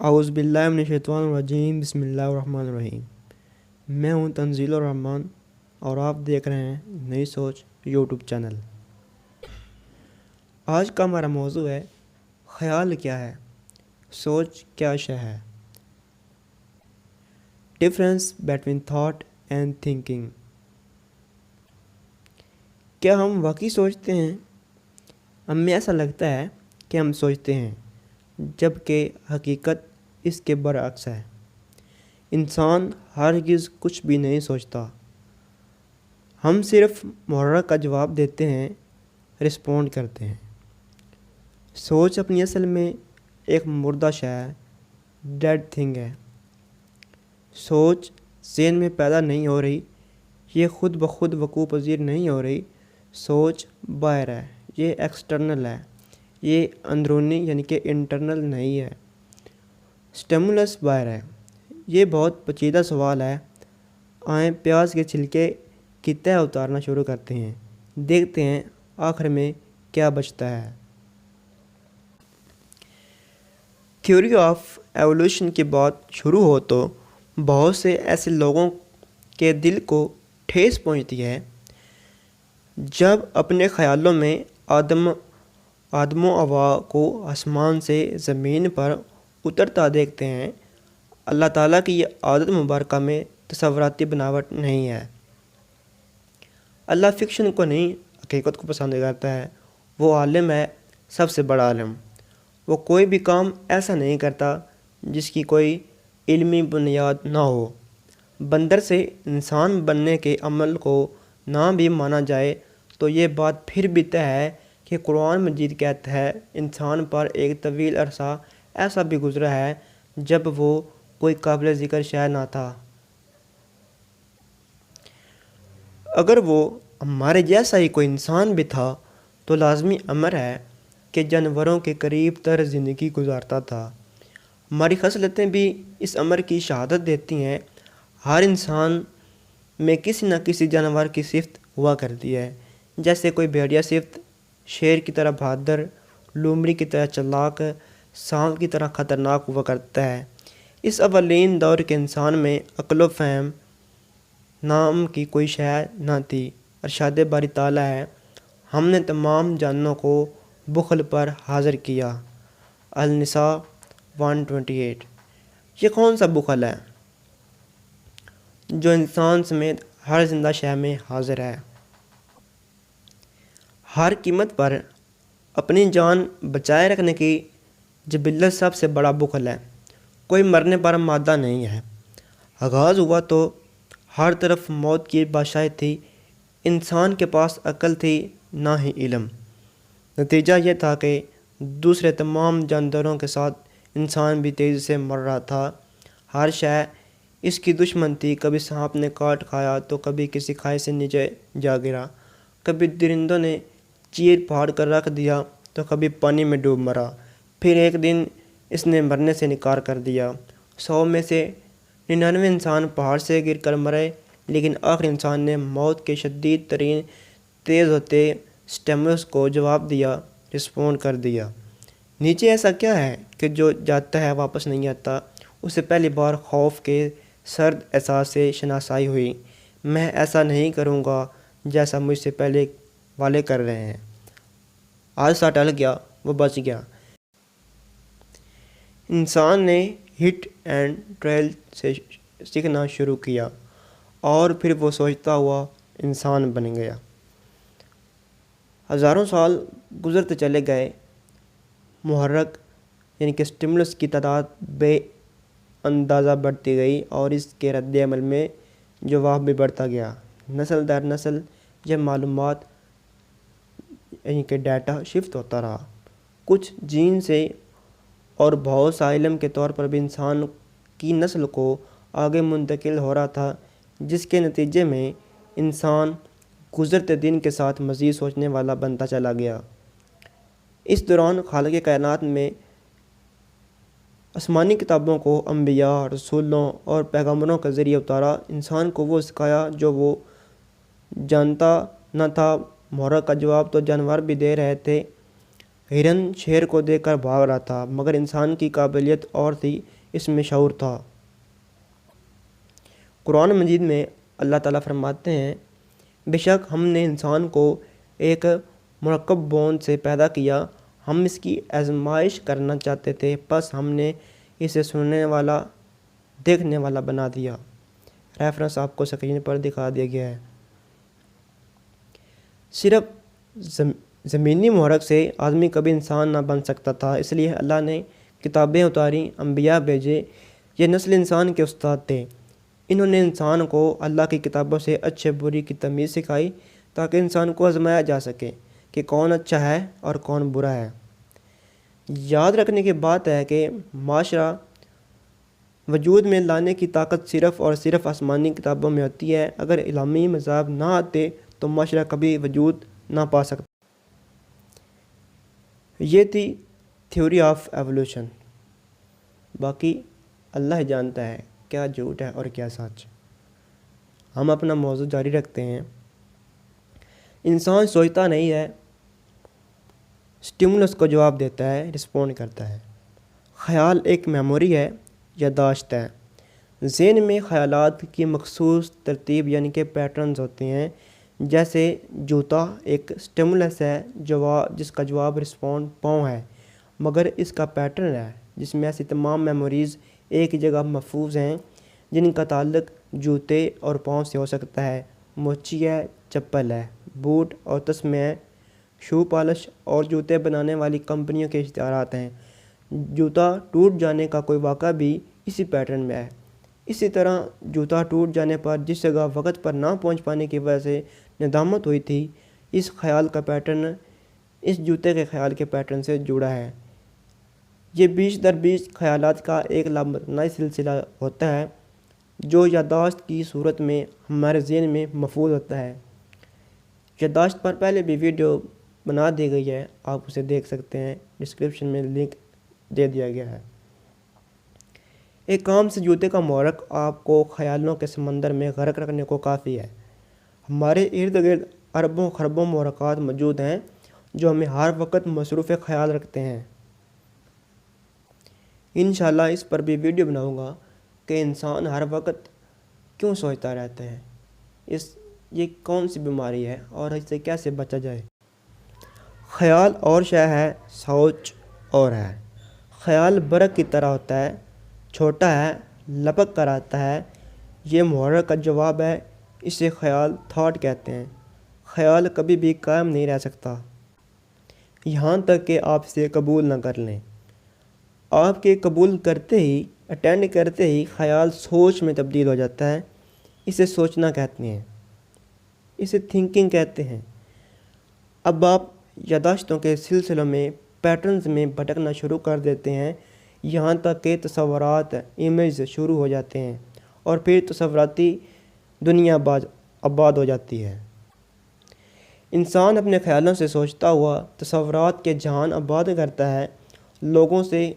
اعوذ باللہ من الشیطان الرجیم بسم اللہ الرحمن الرحیم۔ میں ہوں تنزیل الرحمن اور آپ دیکھ رہے ہیں نئی سوچ یوٹیوب چینل۔ آج کا ہمارا موضوع ہے خیال کیا ہے، سوچ کیا شے ہے، difference between thought and thinking. کیا ہم واقعی سوچتے ہیں؟ ہمیں ایسا لگتا ہے کہ ہم سوچتے ہیں، جبکہ حقیقت اس کے برعکس ہے۔ انسان ہرگز کچھ بھی نہیں سوچتا، ہم صرف محرک کا جواب دیتے ہیں، رسپونڈ کرتے ہیں۔ سوچ اپنی اصل میں ایک مردہ شے ہے، ڈیڈ تھنگ ہے۔ سوچ ذہن میں پیدا نہیں ہو رہی، یہ خود بخود وقوع پذیر نہیں ہو رہی۔ سوچ باہر ہے، یہ ایکسٹرنل ہے، یہ اندرونی یعنی کہ انٹرنل نہیں ہے۔ سٹیمولس باہر ہے۔ یہ بہت پیچیدہ سوال ہے۔ آئیں پیاز کے چھلکے کی تہ اتارنا شروع کرتے ہیں، دیکھتے ہیں آخر میں کیا بچتا ہے۔ تھیوری آف ایوولوشن کی بات شروع ہو تو بہت سے ایسے لوگوں کے دل کو ٹھیس پہنچتی ہے جب اپنے خیالوں میں آدم و حوا کو آسمان سے زمین پر اترتا دیکھتے ہیں۔ اللہ تعالیٰ کی یہ عادت مبارکہ میں تصوراتی بناوٹ نہیں ہے۔ اللہ فکشن کو نہیں، حقیقت کو پسند کرتا ہے۔ وہ عالم ہے، سب سے بڑا عالم۔ وہ کوئی بھی کام ایسا نہیں کرتا جس کی کوئی علمی بنیاد نہ ہو۔ بندر سے انسان بننے کے عمل کو نہ بھی مانا جائے تو یہ بات پھر بھی طے ہے کہ قرآن مجید کہتا ہے انسان پر ایک طویل عرصہ ایسا بھی گزرا ہے جب وہ کوئی قابل ذکر شے نہ تھا۔ اگر وہ ہمارے جیسا ہی کوئی انسان بھی تھا تو لازمی امر ہے کہ جانوروں کے قریب تر زندگی گزارتا تھا۔ ہماری خصلتیں بھی اس امر کی شہادت دیتی ہیں۔ ہر انسان میں کسی نہ کسی جانور کی صفت ہوا کرتی ہے، جیسے کوئی بھیڑیا صفت، شیر کی طرح بہادر، لومڑی کی طرح چلاک، سانپ کی طرح خطرناک ہوا کرتا ہے۔ اس اولین دور کے انسان میں عقل و فہم نام کی کوئی شے نہ تھی۔ ارشاد باری تعالیٰ ہے، ہم نے تمام جانوں کو بخل پر حاضر کیا۔ النساء 128۔ یہ کون سا بخل ہے جو انسان سمیت ہر زندہ شے میں حاضر ہے؟ ہر قیمت پر اپنی جان بچائے رکھنے کی جبلت سب سے بڑا بخل ہے۔ کوئی مرنے پر مادہ نہیں ہے۔ آغاز ہوا تو ہر طرف موت کی بادشاہی تھی، انسان کے پاس عقل تھی نہ ہی علم۔ نتیجہ یہ تھا کہ دوسرے تمام جانداروں کے ساتھ انسان بھی تیزی سے مر رہا تھا۔ ہر شے اس کی دشمن تھی۔ کبھی سانپ نے کاٹ کھایا تو کبھی کسی کھائی سے نیچے جا گرا، کبھی درندوں نے چیر پھاڑ کر رکھ دیا تو کبھی پانی میں ڈوب مرا۔ پھر ایک دن اس نے مرنے سے انکار کر دیا۔ 100 میں سے 99 انسان پہاڑ سے گر کر مرے، لیکن آخر انسان نے موت کے شدید ترین تیز ہوتے سٹیمولس کو جواب دیا، رسپونڈ کر دیا۔ نیچے ایسا کیا ہے کہ جو جاتا ہے واپس نہیں آتا؟ اسے پہلی بار خوف کے سرد احساس سے شناسائی ہوئی۔ میں ایسا نہیں کروں گا جیسا مجھ سے پہلے والے کر رہے ہیں۔ حادثہ ٹل گیا، وہ بچ گیا۔ انسان نے ہٹ اینڈ ٹریل سے سیکھنا شروع کیا اور پھر وہ سوچتا ہوا انسان بن گیا۔ ہزاروں سال گزرتے چلے گئے، محرک یعنی کہ سٹیمولس کی تعداد بے اندازہ بڑھتی گئی اور اس کے رد عمل میں جواب بھی بڑھتا گیا۔ نسل در نسل یہ معلومات یعنی کہ ڈیٹا شفٹ ہوتا رہا، کچھ جین سے اور بہت سا علم کے طور پر بھی انسان کی نسل کو آگے منتقل ہو رہا تھا، جس کے نتیجے میں انسان گزرتے دن کے ساتھ مزید سوچنے والا بنتا چلا گیا۔ اس دوران خالق کائنات میں آسمانی کتابوں کو انبیاء، رسولوں اور پیغمبروں کے ذریعے اتارا۔ انسان کو وہ سکھایا جو وہ جانتا نہ تھا۔ محرک کا جواب تو جانور بھی دے رہے تھے۔ ہرن شیر کو دیکھ کر بھاگ رہا تھا، مگر انسان کی قابلیت اور تھی اس میں شعور تھا۔ قرآن مجید میں اللہ تعالیٰ فرماتے ہیں، بے شک ہم نے انسان کو ایک مرکب بون سے پیدا کیا، ہم اس کی آزمائش کرنا چاہتے تھے، پس ہم نے اسے سننے والا دیکھنے والا بنا دیا۔ ریفرنس آپ کو سکرین پر دکھا دیا گیا ہے۔ صرف زمینی محرک سے آدمی کبھی انسان نہ بن سکتا تھا، اس لیے اللہ نے کتابیں اتاری، انبیاء بھیجے۔ یہ نسل انسان کے استاد تھے، انہوں نے انسان کو اللہ کی کتابوں سے اچھے بری کی تمیز سکھائی تاکہ انسان کو آزمایا جا سکے کہ کون اچھا ہے اور کون برا ہے۔ یاد رکھنے کی بات ہے کہ معاشرہ وجود میں لانے کی طاقت صرف اور صرف آسمانی کتابوں میں ہوتی ہے۔ اگر الہامی مذاہب نہ آتے تو معاشرہ کبھی وجود نہ پا سکتا۔ یہ تھی تھیوری آف ایوولوشن۔ باقی اللہ جانتا ہے کیا جھوٹ ہے اور کیا سچ۔ ہم اپنا موضوع جاری رکھتے ہیں۔ انسان سوچتا نہیں ہے، سٹیمولس کو جواب دیتا ہے، رسپونڈ کرتا ہے۔ خیال ایک میموری ہے، یادداشت ہے۔ ذہن میں خیالات کی مخصوص ترتیب یعنی کہ پیٹرنز ہوتے ہیں۔ جیسے جوتا ایک سٹیمولس ہے جس کا جواب رسپونڈ پاؤں ہے، مگر اس کا پیٹرن ہے جس میں ایسی تمام میموریز ایک جگہ محفوظ ہیں جن کا تعلق جوتے اور پاؤں سے ہو سکتا ہے۔ موچی ہے، چپل ہے، بوٹ اور تسمے ہیں، شو پالش اور جوتے بنانے والی کمپنیوں کے اشتہارات ہیں۔ جوتا ٹوٹ جانے کا کوئی واقعہ بھی اسی پیٹرن میں ہے۔ اسی طرح جوتا ٹوٹ جانے پر جس جگہ وقت پر نہ پہنچ پانے کی وجہ سے ندامت ہوئی تھی، اس خیال کا پیٹرن اس جوتے کے خیال کے پیٹرن سے جڑا ہے۔ یہ بیچ در بیچ خیالات کا ایک لامتناہی سلسلہ ہوتا ہے جو یادداشت کی صورت میں ہمارے ذہن میں محفوظ ہوتا ہے۔ یادداشت پر پہلے بھی ویڈیو بنا دی گئی ہے، آپ اسے دیکھ سکتے ہیں، ڈسکرپشن میں لنک دے دیا گیا ہے۔ ایک کام سے جوتے کا محرک آپ کو خیالوں کے سمندر میں غرق رکھنے کو کافی ہے۔ ہمارے ارد گرد اربوں خربوں محرکات موجود ہیں جو ہمیں ہر وقت مصروف خیال رکھتے ہیں۔ انشاءاللہ اس پر بھی ویڈیو بناؤں گا کہ انسان ہر وقت کیوں سوچتا رہتا ہے، یہ کون سی بیماری ہے اور اس سے کیسے بچا جائے۔ خیال اور شے ہے، سوچ اور ہے۔ خیال برق کی طرح ہوتا ہے، چھوٹا ہے، لپک کر آتا ہے۔ یہ محرک کا جواب ہے، اسے خیال تھاٹ کہتے ہیں۔ خیال کبھی بھی قائم نہیں رہ سکتا یہاں تک کہ آپ اسے قبول نہ کر لیں۔ آپ کے قبول کرتے ہی، اٹینڈ کرتے ہی خیال سوچ میں تبدیل ہو جاتا ہے۔ اسے سوچنا کہتے ہیں، اسے تھنکنگ کہتے ہیں۔ اب آپ یادداشتوں کے سلسلوں میں پیٹرنز میں بھٹکنا شروع کر دیتے ہیں، یہاں تک کہ تصورات، امیج شروع ہو جاتے ہیں اور پھر تصوراتی دنیا آباد ہو جاتی ہے۔ انسان اپنے خیالوں سے سوچتا ہوا تصورات کے جہان آباد کرتا ہے، لوگوں سے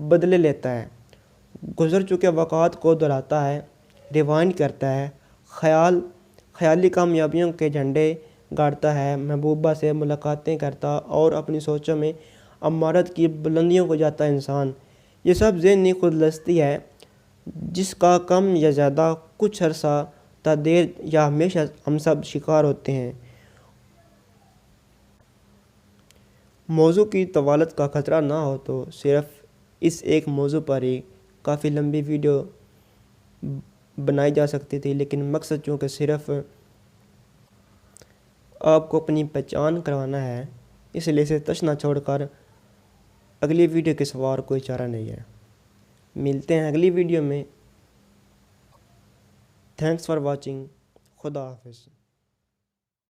بدلے لیتا ہے، گزر چکے واقعات کو دہراتا ہے، ریوائنڈ کرتا ہے، خیالی کامیابیوں کے جھنڈے گاڑتا ہے، محبوبہ سے ملاقاتیں کرتا اور اپنی سوچوں میں امارت کی بلندیوں کو جاتا ہے۔ انسان یہ سب ذہنی خودلستی ہے جس کا کم یا زیادہ، کچھ عرصہ تا دیر یا ہمیشہ ہم سب شکار ہوتے ہیں۔ موضوع کی طوالت کا خطرہ نہ ہو تو صرف اس ایک موضوع پر ہی کافی لمبی ویڈیو بنائی جا سکتی تھی، لیکن مقصد چونکہ صرف آپ کو اپنی پہچان کروانا ہے، اس لیے اسے تشنا چھوڑ کر اگلی ویڈیو کے سوا اور کوئی چارہ نہیں ہے۔ ملتے ہیں اگلی ویڈیو میں۔ Thanks for watching. خدا حافظ۔